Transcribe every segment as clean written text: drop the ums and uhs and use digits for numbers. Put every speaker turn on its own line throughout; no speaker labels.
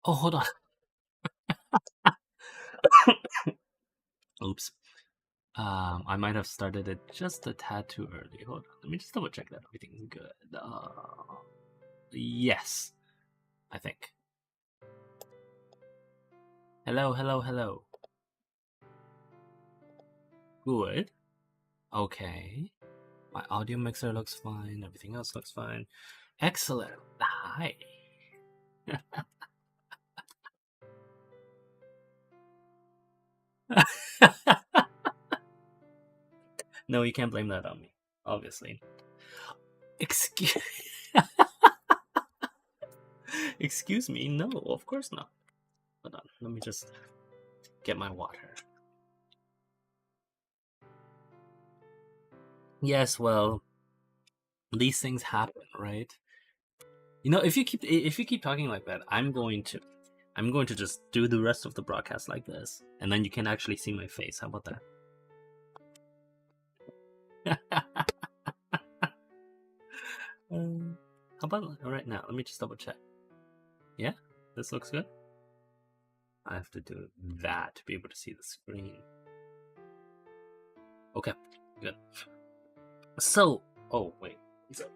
Oh, hold on. Oops. I might have started it just a tad too early. Hold on. Let me just double check that everything's good. Yes, I think. Hello, hello, hello. Good. Okay. My audio mixer looks fine. Everything else looks fine. Excellent. Hi. No, you can't blame that on me, obviously. Excuse Excuse me? No, of course not. Hold on, let me just get my water. Yes, well, these things happen, right? You know, if you keep talking like that, I'm going to just do the rest of the broadcast like this, and then you can actually see my face. How about that? How about right now? Let me just double check. Yeah, this looks good. I have to do that to be able to see the screen. Okay, good. So, oh wait, give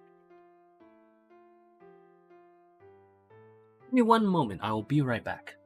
me one moment. I will be right back.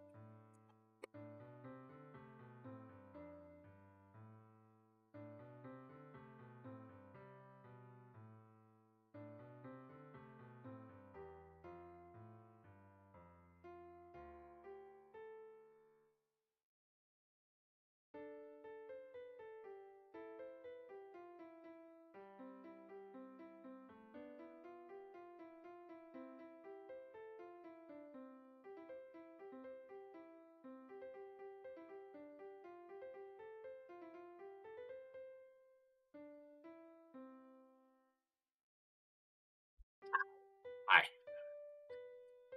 Hi.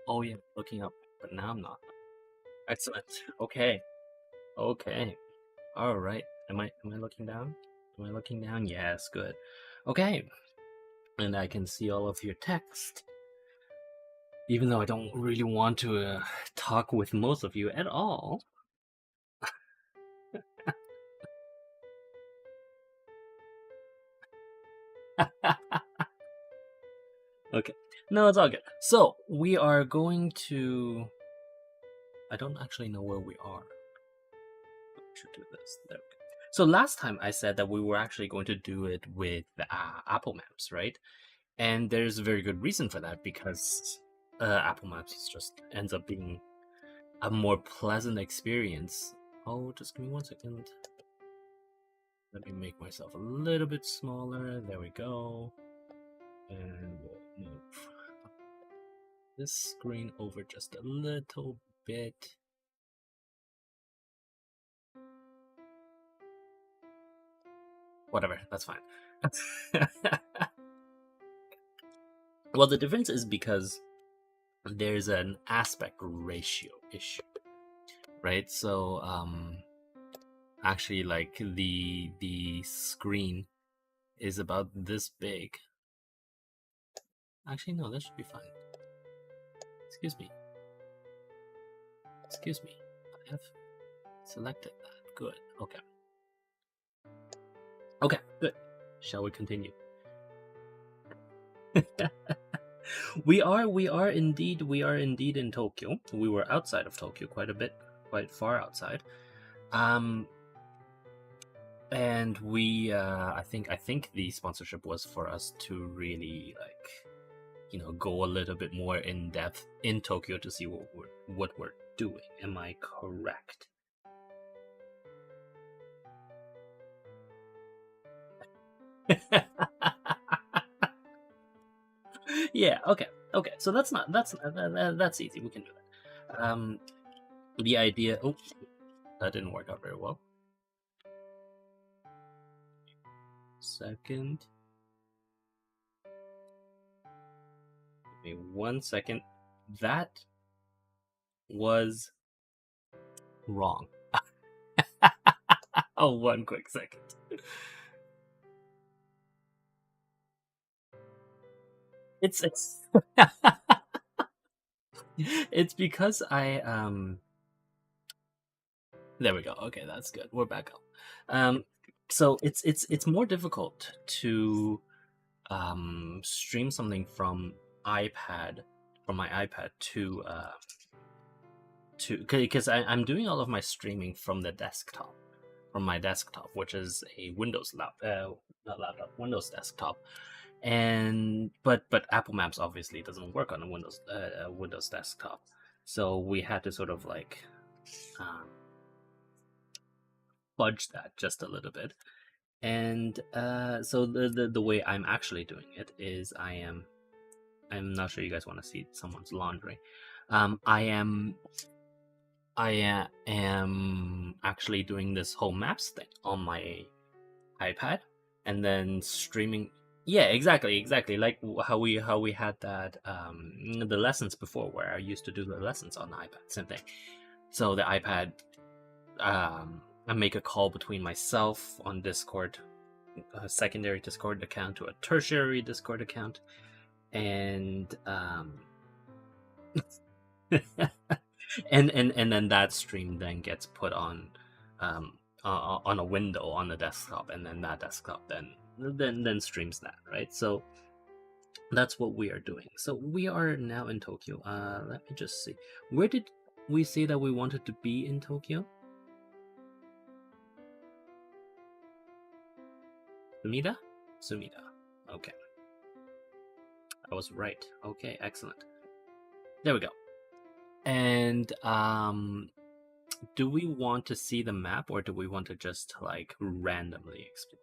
Oh yeah, looking up, but now I'm not. Excellent. Okay. Okay. All right. Am I looking down? Am I looking down? Yes. Good. Okay. And I can see all of your text. Even though I don't really want to talk with most of you at all. Okay. No, it's all good. So, we are going to... I don't actually know where we are. We should do this. There we go. So last time I said that we were actually going to do it with Apple Maps, right? And there's a very good reason for that, because Apple Maps just ends up being a more pleasant experience. Oh, just give me 1 second. Let me make myself a little bit smaller. There we go. And we'll move this screen over just a little bit. Whatever, that's fine. Well, the difference is because there's an aspect ratio issue, right? So, actually, like the screen is about this big. Actually, no, that should be fine. Excuse me. Excuse me. I have selected that. Good. Okay. Okay, good. Shall we continue? we are indeed in Tokyo. We were outside of Tokyo quite a bit, quite far outside. And we I think the sponsorship was for us to really, like, go a little bit more in depth in Tokyo to see what we're doing. Am I correct? Yeah, okay. So that's easy. We can do that. The idea, oh, that didn't work out very well. Second. Give me 1 second. That was wrong. Oh, 1 quick second. It's It's because I there we go. Okay, that's good. We're back up. So it's more difficult to stream something from iPad from my iPad to because I'm doing all of my streaming from the desktop from my desktop, which is a Windows not laptop, Windows desktop. And but Apple Maps obviously doesn't work on a Windows desktop, so we had to sort of like um, fudge that just a little bit. And so the way I'm actually doing it is I'm not sure you guys want to see someone's laundry. I am actually doing this whole maps thing on my iPad and then streaming. Yeah, exactly. Like how we had that the lessons before, where I used to do the lessons on the iPad. Same thing. So the iPad, I make a call between myself on Discord, a secondary Discord account to a tertiary Discord account, and and then that stream then gets put on a window on the desktop, and then that desktop then streams that, right? So that's what we are doing. So we are now in Tokyo. Let me just see. Where did we say that we wanted to be in Tokyo? Sumida? Sumida. Okay. I was right. Okay, excellent. There we go. And do we want to see the map, or do we want to just like randomly explore?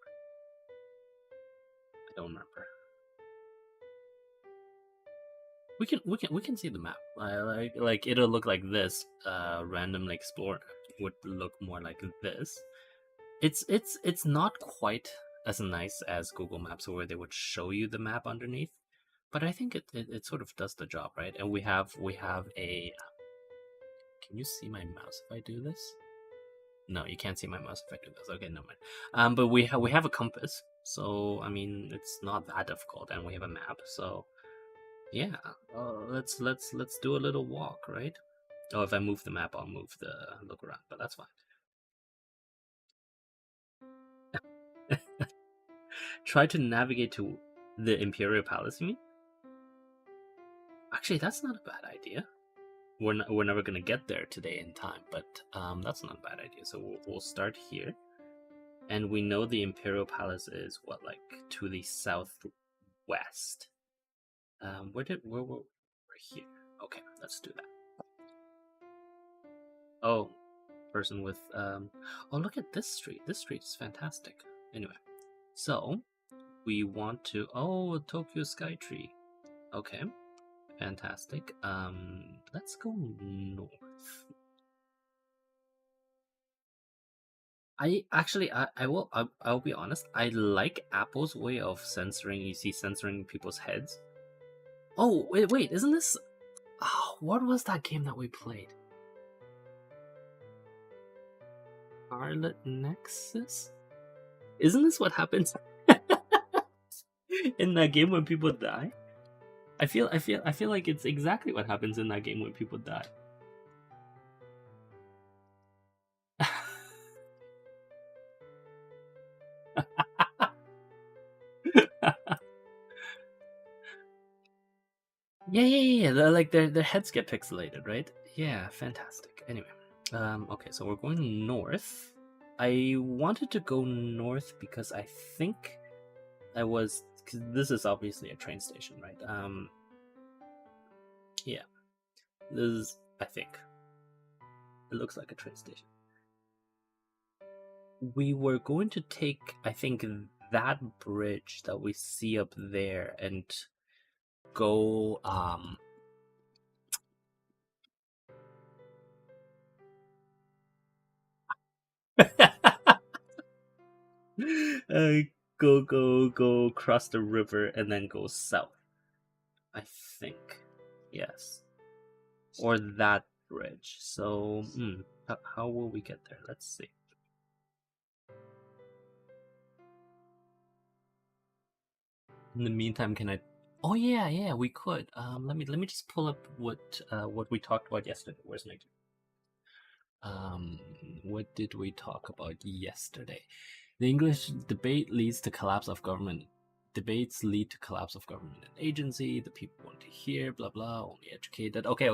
I don't remember. We can see the map. Like it'll look like this. Randomly explore would look more like this. It's not quite as nice as Google Maps, where they would show you the map underneath, but I think it sort of does the job, right? And we have a. Can you see my mouse if I do this? No, you can't see my mouse if I do this. Okay, never mind. But we have a compass, so I mean it's not that difficult, and we have a map, so yeah. Let's do a little walk, right? Oh, if I move the map, I'll move the look around, but that's fine. Try to navigate to the Imperial Palace, you mean? Actually, that's not a bad idea. We're never gonna get there today in time, but that's not a bad idea. So we'll start here, and we know the Imperial Palace is what, like to the southwest. We're here? Okay, let's do that. Oh, person with oh, look at this street. This street is fantastic. Anyway, so we want to, oh, Tokyo Skytree. Okay, fantastic. Let's go north. I'll be honest. I like Apple's way of censoring people's heads. Oh, wait, isn't this? Oh, what was that game that we played? Scarlet Nexus? Isn't this what happens in that game when people die? I feel like it's exactly what happens in that game when people die. Yeah. Like their heads get pixelated, right? Yeah, fantastic. Anyway, okay, so we're going north. I wanted to go north because I think cause this is obviously a train station, right? Yeah, this is, I think it looks like a train station. We were going to take, I think, that bridge that we see up there and go uh, go cross the river and then go south, I think. Yes, or that bridge. So how will we get there? Let's see. In the meantime, can I? Oh yeah, we could. Let me just pull up what we talked about yesterday. Where's my what did we talk about yesterday? The English debate leads to collapse of government. Debates lead to collapse of government and agency. The people want to hear, blah blah. Only educated. Okay.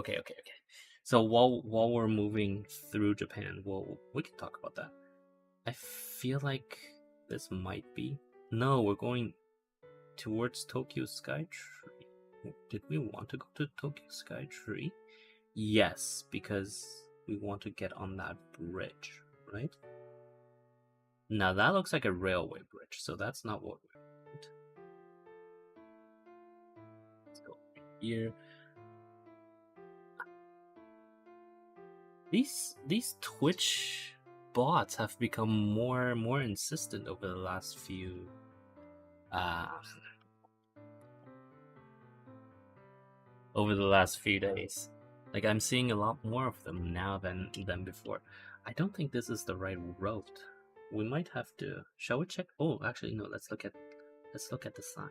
So while we're moving through Japan, we can talk about that. I feel like this might be. No, we're going towards Tokyo Skytree. Did we want to go to Tokyo Skytree? Yes, because we want to get on that bridge, right? Now that looks like a railway bridge, so that's not what we want. Let's go here. These Twitch bots have become more insistent over the last few days. Like I'm seeing a lot more of them now than before. I don't think this is the right road. We might have to. Shall we check? Oh, actually no. Let's look at the sign.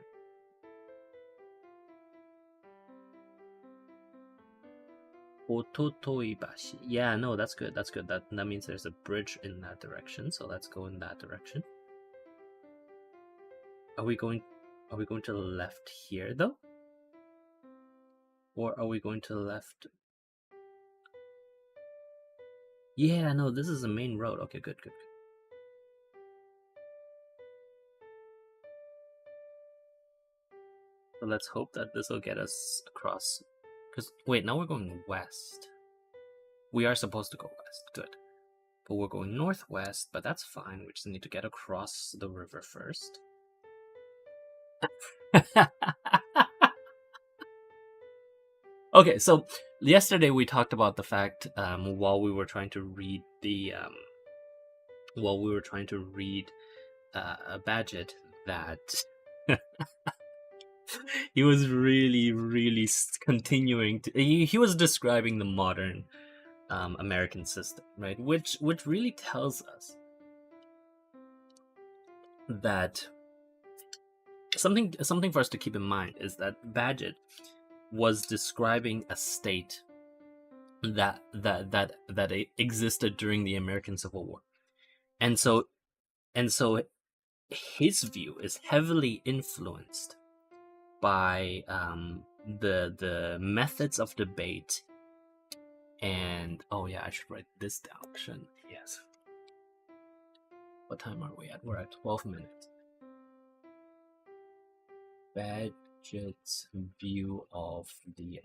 Ototoibashi. Yeah, no, that's good. That's good. That means there's a bridge in that direction. So let's go in that direction. Are we going to the left here though? Or are we going to the left? Yeah, no, this is the main road. Okay, good. So let's hope that this will get us across. Because, wait, now we're going west. We are supposed to go west. Good. But we're going northwest, but that's fine. We just need to get across the river first. Okay, so yesterday we talked about the fact while we were trying to read Badget that he was really continuing to. He was describing the modern American system, right? Which really tells us that something for us to keep in mind is that Badget was describing a state that existed during the American Civil War, and so his view is heavily influenced by the methods of debate. And oh yeah, I should write this down, shouldn't I? Yes. What time are we at? We're at 12 minutes. Badget's view of the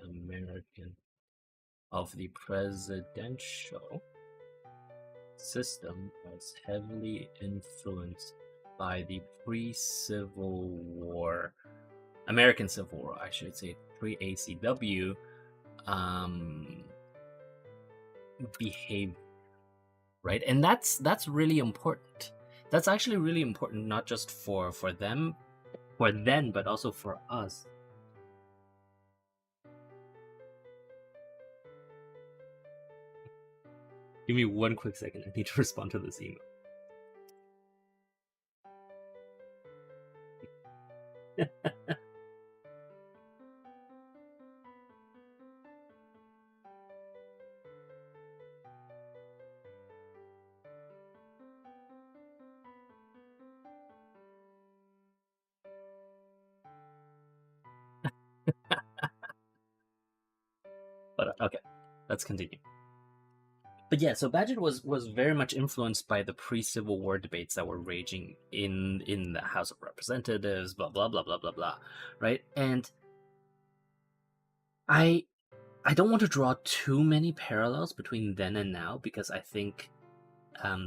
presidential system was heavily influenced by the pre-Civil War, American Civil War, I should say, pre-ACW behavior, right? And that's really important. That's actually really important, not just for them, but also for us. Give me one quick second. I need to respond to this email. But okay, let's continue. But yeah, so Badgett was very much influenced by the pre-Civil War debates that were raging in the House of Representatives, blah blah blah blah blah blah, right? And I don't want to draw too many parallels between then and now, because I think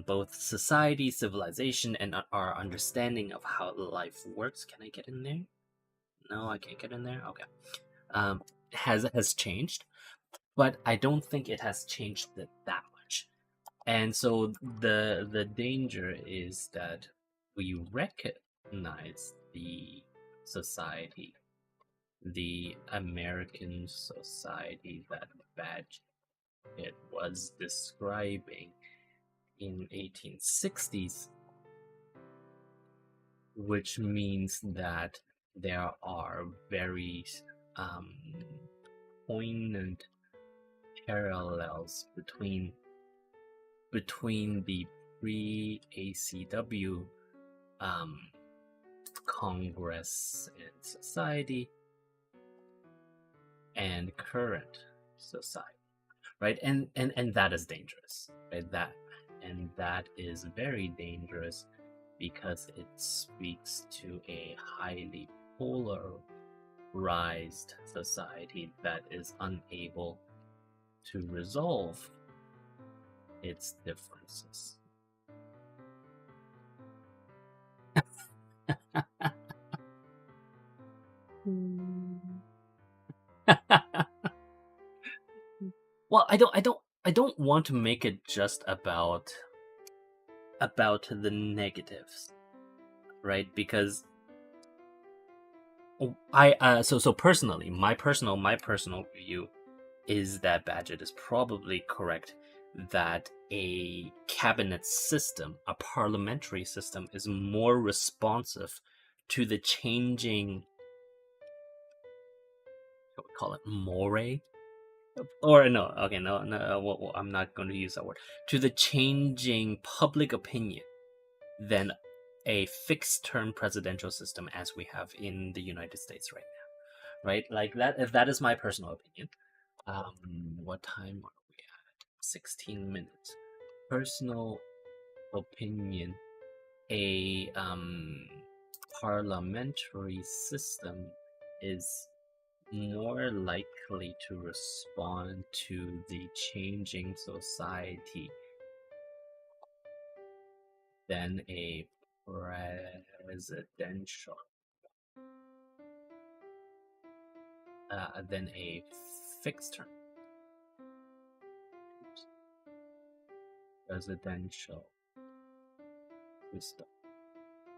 both society, civilization, and our understanding of how life works. Can I get in there? No, I can't get in there. Okay. Has changed, but I don't think it has changed that much. And so the danger is that we recognize the society, the American society that Badgett was describing in 1860s, which means that there are very poignant parallels between the pre-ACW Congress and society and current society, right? And that is dangerous, right? That is very dangerous because it speaks to a highly polarized society that is unable to resolve its differences. Well, I don't want to make it just about the negatives, right? Because so personally, my personal view is that Badgett is probably correct that a cabinet system, a parliamentary system, is more responsive to the changing, what we call it, moray, or no, okay, no, well, I'm not going to use that word, to the changing public opinion than a fixed term presidential system as we have in the United States right now, right? Like that, if that is my personal opinion. What time are we at? 16 minutes. Personal opinion, a parliamentary system is more likely to respond to the changing society than a presidential, than a fixed term presidential system.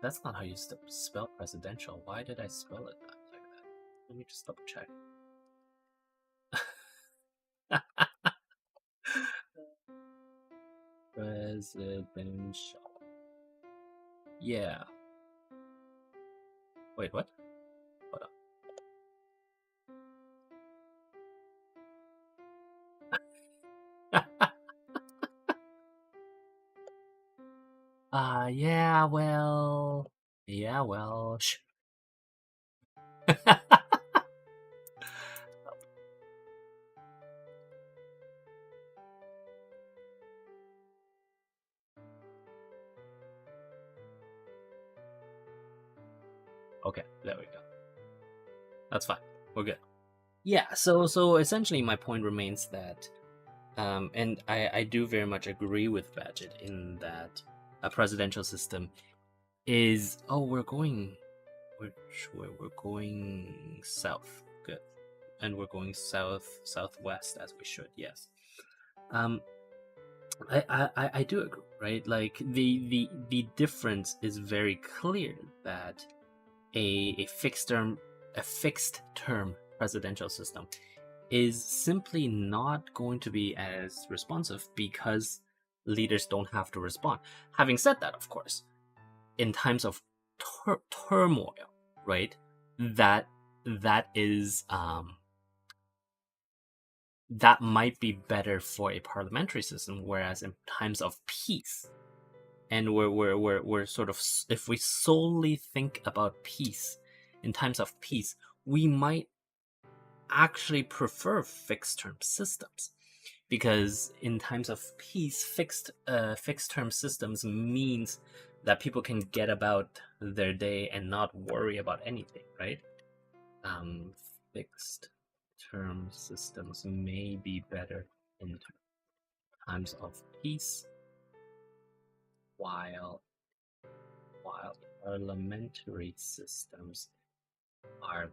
That's not how you spell presidential. Why did I spell it like that? Let me just double check. Presidential. Yeah. Wait, what? Hold on. Yeah, well. Yeah, well. Okay, there we go. That's fine. We're good. Yeah, so essentially my point remains that and I do very much agree with Badgett in that a presidential system is we're going south. Good. And we're going southwest as we should, yes. I do agree, right? Like the difference is very clear that a fixed term presidential system is simply not going to be as responsive because leaders don't have to respond. Having said that, of course, in times of turmoil, right? That is that might be better for a parliamentary system, whereas in times of peace, and we're sort of, if we solely think about peace, in times of peace, we might actually prefer fixed term systems, because in times of peace, fixed term systems means that people can get about their day and not worry about anything, right? Fixed term systems may be better in times of peace, while parliamentary systems are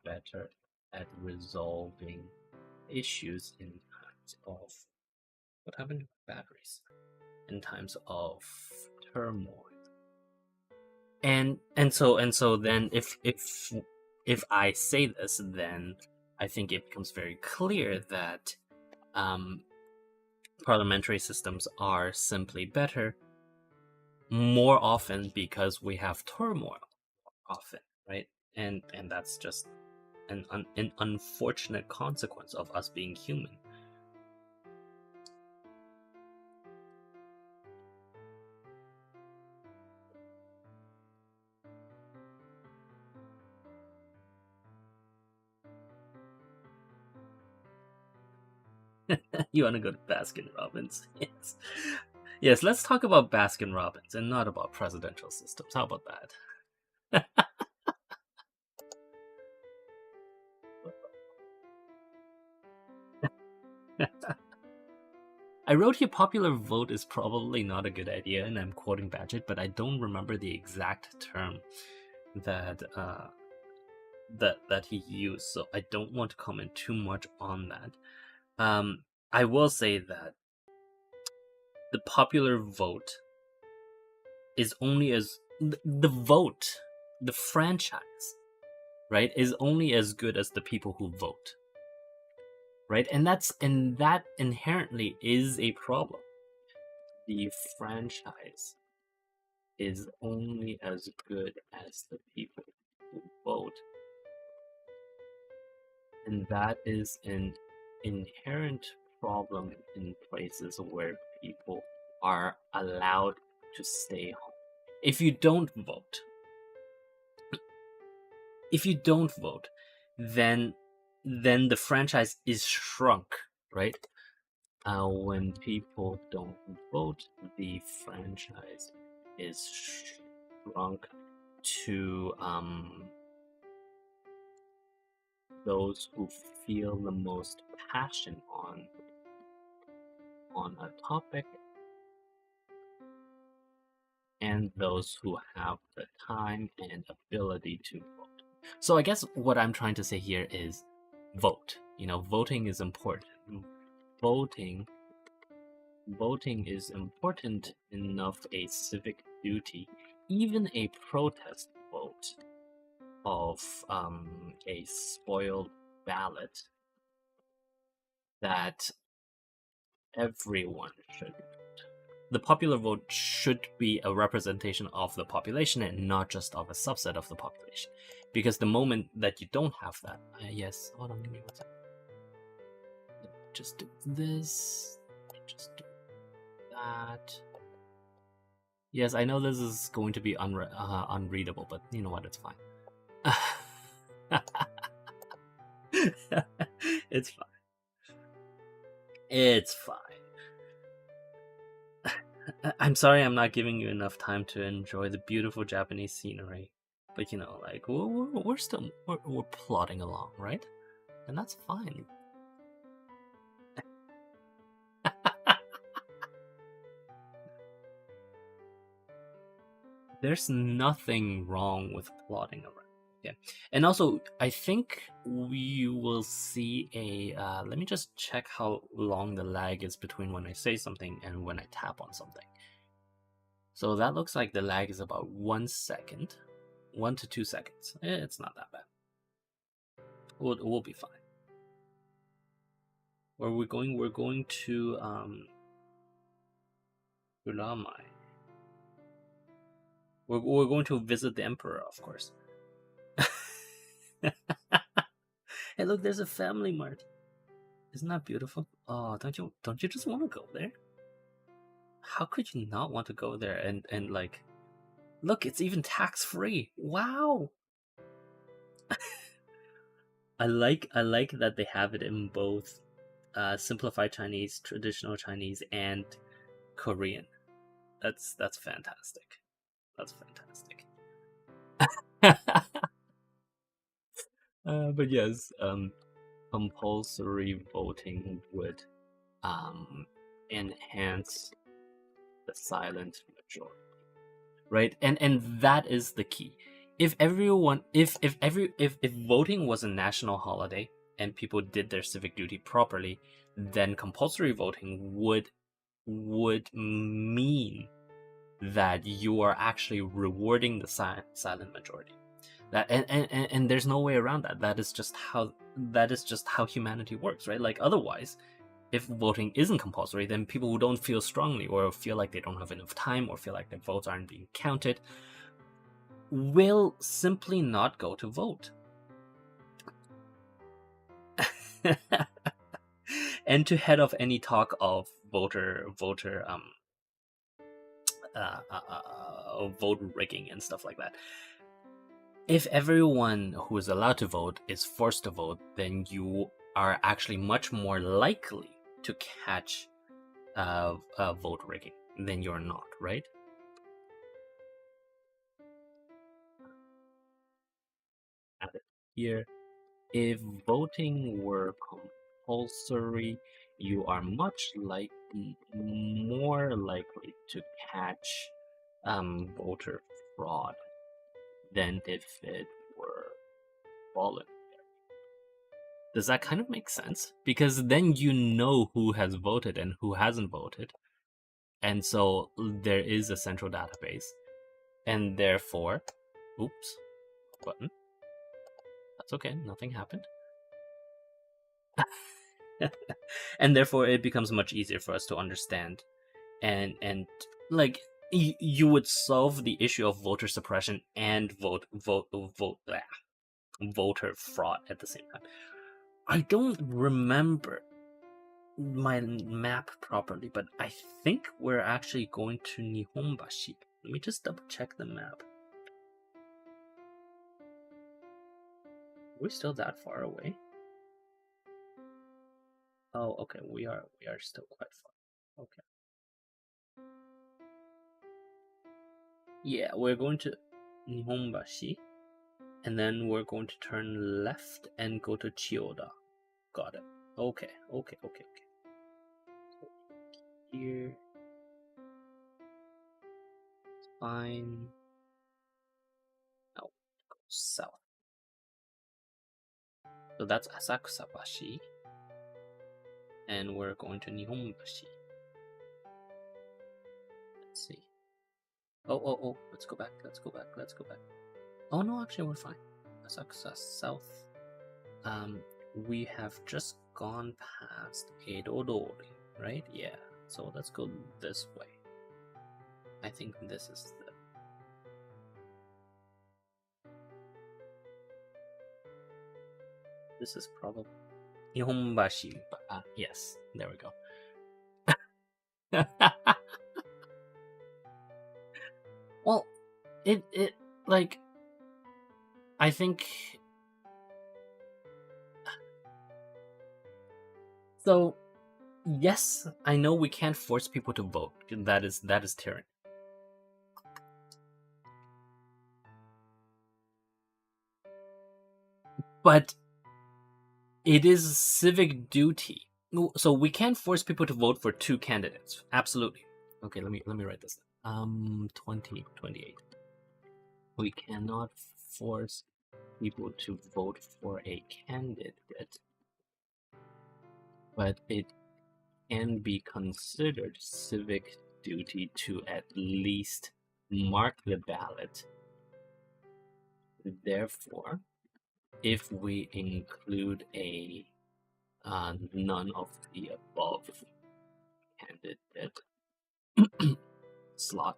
better at resolving issues in times of, what happened to batteries, in times of turmoil. And so then if I say this, then I think it becomes very clear that parliamentary systems are simply better more often because we have turmoil, often, right? And that's just an unfortunate consequence of us being human. You want to go to Baskin Robbins? Yes. Yes, let's talk about Baskin Robbins and not about presidential systems. How about that? I wrote here popular vote is probably not a good idea, and I'm quoting Badgett, but I don't remember the exact term that that he used, so I don't want to comment too much on that. I will say that the popular vote is only as the vote, the franchise, right, is only as good as the people who vote, right? And that inherently is a problem. The franchise is only as good as the people who vote, and that is an inherent problem in places where people are allowed to stay home. If you don't vote, then the franchise is shrunk, right? When people don't vote, the franchise is shrunk to those who feel the most passion on a topic, and those who have the time and ability to vote. So I guess what I'm trying to say here is vote. Voting is important. Voting is important enough a civic duty, even a protest vote of a spoiled ballot, that everyone should vote. The popular vote should be a representation of the population and not just of a subset of the population. Because the moment that you don't have that, yes, hold on, give me one second. Just do this, just do that. Yes, I know this is going to be unreadable, but you know what, it's fine. It's fine. It's fine. I'm sorry I'm not giving you enough time to enjoy the beautiful Japanese scenery, but like we're still we're plodding along, right? And that's fine. There's nothing wrong with plodding around. Yeah, and also I think we will see a. Let me just check how long the lag is between when I say something and when I tap on something. So that looks like the lag is about 1 second, 1 to 2 seconds. It's not that bad. We'll be fine. Where we're going? We're going to Ulamai. We're going to visit the emperor, of course. Hey, look, there's a family mart. Isn't that beautiful? Oh, don't you just want to go there? How could you not want to go there and like, look, it's even tax-free. Wow. I like that they have it in both simplified Chinese, traditional Chinese, and Korean. That's fantastic. That's fantastic. But yes, compulsory voting would enhance the silent majority, right? And that is the key. If everyone, if voting was a national holiday and people did their civic duty properly, then compulsory voting would mean that you are actually rewarding the silent majority. That and there's no way around that. That is just how humanity works, right? Like otherwise, if voting isn't compulsory, then people who don't feel strongly or feel like they don't have enough time or feel like their votes aren't being counted will simply not go to vote. And to head off any talk of voter vote rigging and stuff like that. If everyone who is allowed to vote is forced to vote, then you are actually much more likely to catch vote rigging than you're not, right? Add it here. If voting were compulsory, you are more likely to catch voter fraud than if it were voluntary. Does that kind of make sense? Because then you know who has voted and who hasn't voted. And so there is a central database. And therefore, oops, button. That's okay, nothing happened. And therefore it becomes much easier for us to understand. And like you would solve the issue of voter suppression and voter fraud at the same time. I don't remember my map properly, but I think we're actually going to Nihonbashi. Let me just double check the map. We're still that far away? Oh, okay, we are still quite far. Okay. Yeah, we're going to Nihonbashi, and then we're going to turn left and go to Chiyoda. Got it. Okay. So here, fine. Now go south. So that's Asakusa-bashi, and we're going to Nihonbashi. Let's see. Oh, let's go back. Oh no, actually we're fine. Asakusa south. We have just gone past Edo-dori, right? Yeah. So let's go this way. I think this is the... This is probably Nihonbashi. Yes, there we go. Well, it like, I think so. Yes, I know we can't force people to vote. That is tyranny. But it is civic duty. So we can't force people to vote for two candidates. Absolutely. Okay, let me write this down. 2028. We cannot force people to vote for a candidate, but it can be considered civic duty to at least mark the ballot. Therefore, if we include a none of the above candidate slot,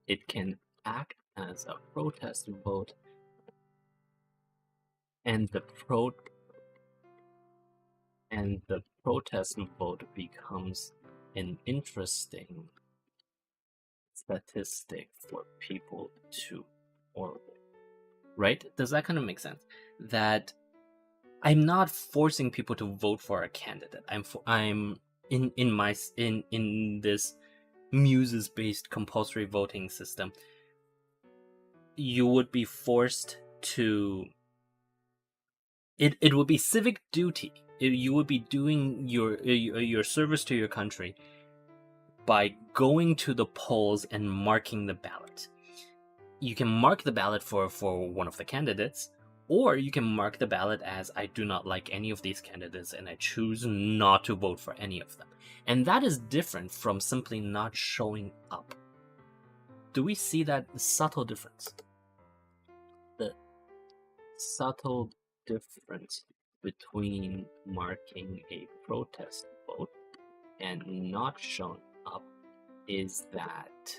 it can act as a protest vote, and the protest vote becomes an interesting statistic for people to orbit. Right? Does that kind of make sense? That I'm not forcing people to vote for a candidate. I'm in this Muses-based compulsory voting system. You would be forced to. It would be civic duty. You would be doing your service to your country by going to the polls and marking the ballot. You can mark the ballot for one of the candidates, or you can mark the ballot as I do not like any of these candidates and I choose not to vote for any of them. And that is different from simply not showing up. Do we see that subtle difference? The subtle difference between marking a protest vote and not showing up is that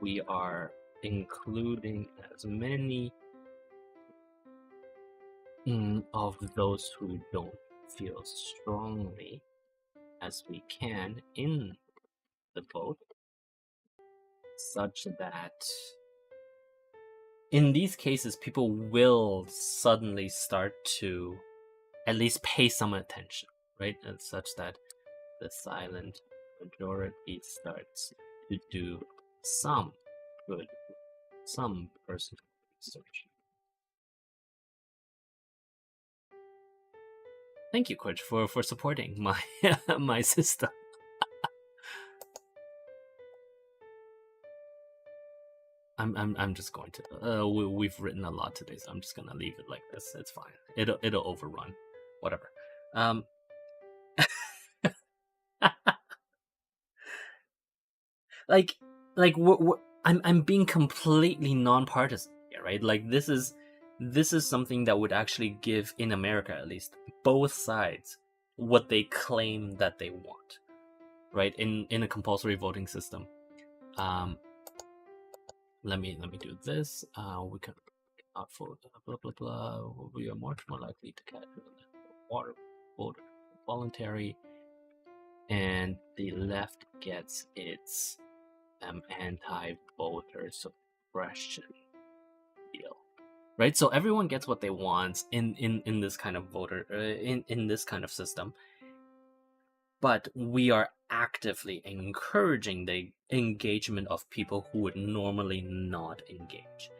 we are including as many of those who don't feel strongly as we can in the vote, such that in these cases, people will suddenly start to at least pay some attention, right? And such that the silent majority starts to do some good, some personal research. Thank you, Coach, for supporting my my system. I'm just going to. We've written a lot today, so I'm just gonna leave it like this. It's fine. It'll overrun, whatever. like I'm being completely nonpartisan here, right? Like this is something that would actually give, in America at least, both sides what they claim that they want, right? In a compulsory voting system. Let me do this. We can not vote. Blah blah blah. We are much more likely to catch water voter voluntary, and the left gets its anti-voter suppression deal, right? So everyone gets what they want in this kind of voter in this kind of system, but we are actively encouraging the engagement of people who would normally not engage.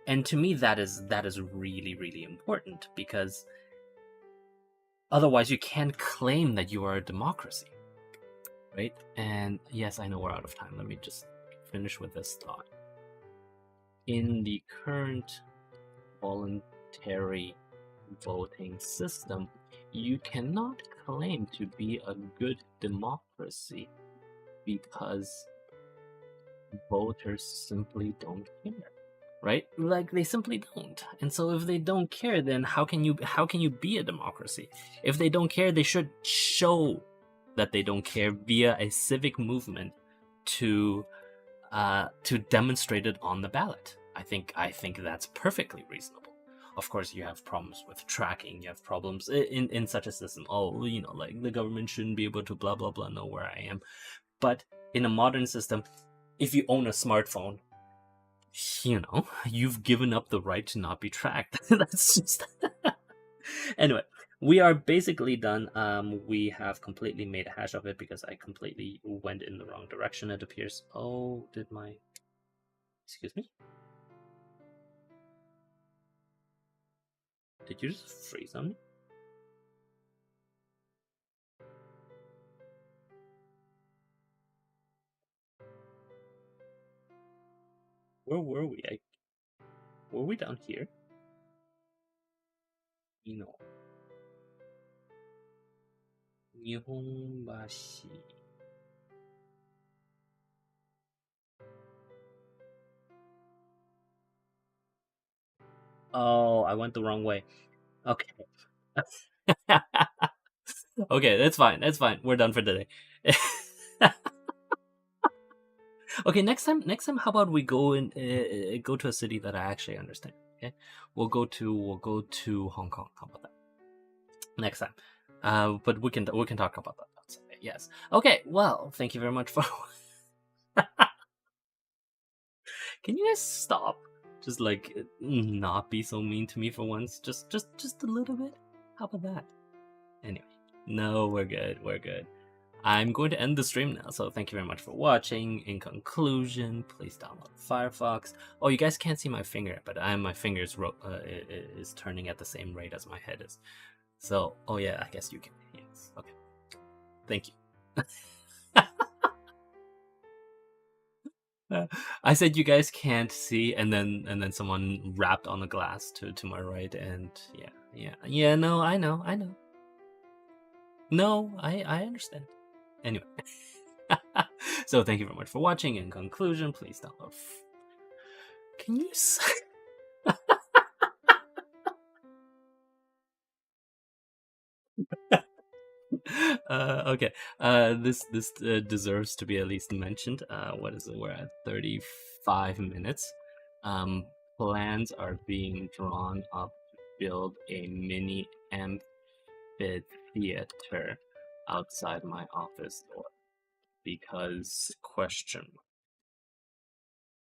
And to me, that is really, really important, because otherwise you can't claim that you are a democracy, right? And yes, I know we're out of time. Let me just finish with this thought. In the current voluntary voting system, you cannot claim to be a good democracy because voters simply don't care, right? Like they simply don't. And so if they don't care, then how can you be a democracy? If they don't care, they should show that they don't care via a civic movement to demonstrate it on the ballot. I think that's perfectly reasonable. Of course, you have problems with tracking. You have problems in such a system. Oh, like the government shouldn't be able to blah blah blah know where I am. But in a modern system, if you own a smartphone, you've given up the right to not be tracked. That's just anyway. We are basically done. We have completely made a hash of it because I completely went in the wrong direction, it appears. Oh, excuse me? Did you just freeze on me? Where were we? Were we down here? Nihonbashi. Oh, I went the wrong way. Okay. Okay, that's fine. That's fine. We're done for today. Okay, next time, how about we go to a city that I actually understand? Okay, we'll go to Hong Kong. How about that? Next time. But we can talk about that. Yes. Okay. Well, thank you very much for. Can you guys stop? Just like not be so mean to me for once. Just a little bit. How about that? Anyway, no, we're good. We're good. I'm going to end the stream now, so thank you very much for watching. In conclusion, please download Firefox. Oh, you guys can't see my finger, but my finger is turning at the same rate as my head is. So, oh yeah, I guess you can. Yes. Okay. Thank you. I said you guys can't see, and then someone rapped on the glass to my right, and yeah. No, I know. No, I understand. Anyway, so thank you very much for watching. In conclusion, please download. Can you? Okay. This deserves to be at least mentioned. What is it? We're at 35 minutes. Um, Plans are being drawn up to build a mini amphitheater outside my office door because question.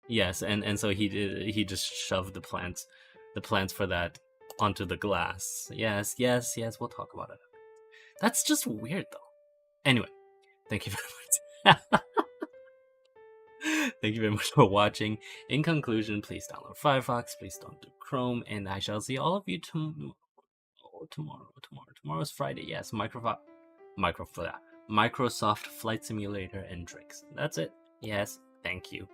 Yes, and so he just shoved the plants for that onto the glass. Yes, yes, yes. We'll talk about it. That's just weird though. Anyway, thank you very much. Thank you very much for watching. In conclusion, please download Firefox, please don't do Chrome, and I shall see all of you tomorrow's Friday. Yes, Microsoft Flight Simulator and drinks. That's it. Yes, thank you.